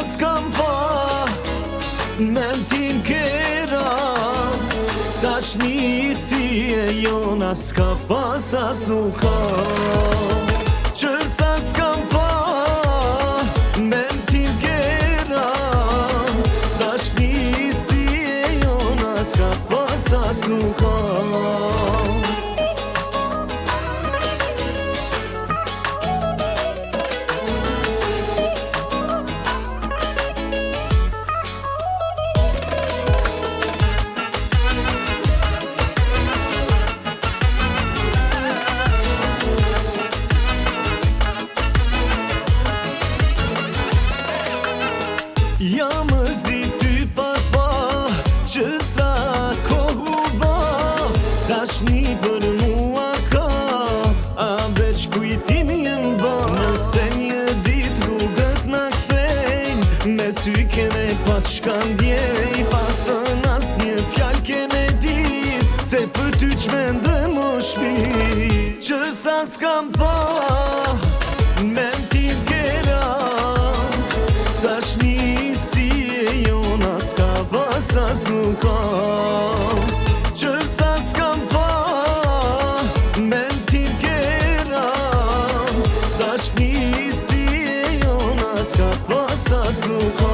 s'kam pa men tim kera, tashni si e jona s'ka pas as nuk ka. Që sa s'kam pa men tim kera, tashni si e jona s'ka pas as nuk ka. Ja mërzi ty pa që sa kohu ba, tashni për mua ka, a veç kujtimi m'ba. Nëse një dit rrugët na kthejn, me sy keme pa çka ndjej, pa thën as një fjall keme dit, se për ty qmendëm o shpi. Që sa s'kam pa men tim kera, tashni as nuk ka. Që sa s'kam pa men tim kera, tashni si e jona s'ka pas as nuk ka.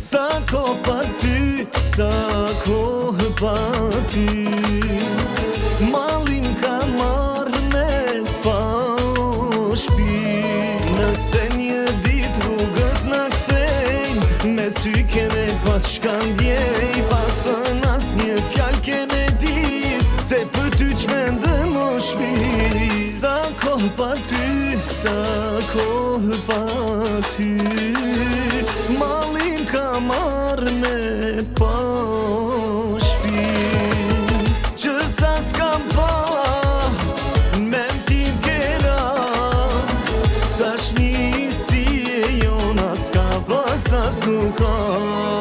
Sa kohë pa ty, sa kohë pa ty, mallin ka marrë me pa o shpi. Nëse një dit rrugët na kthejn, me sy keme pa çka ndjej, pa thën as një fjall keme dit, se për ty qmendëm o shpi. Sa kohë pa ty, sa kohë pa ty, mallin ka marrë me pa o shpi. Që sa s'kam pa men tim kera, tashni si e jona s'ka pas as nuk ka.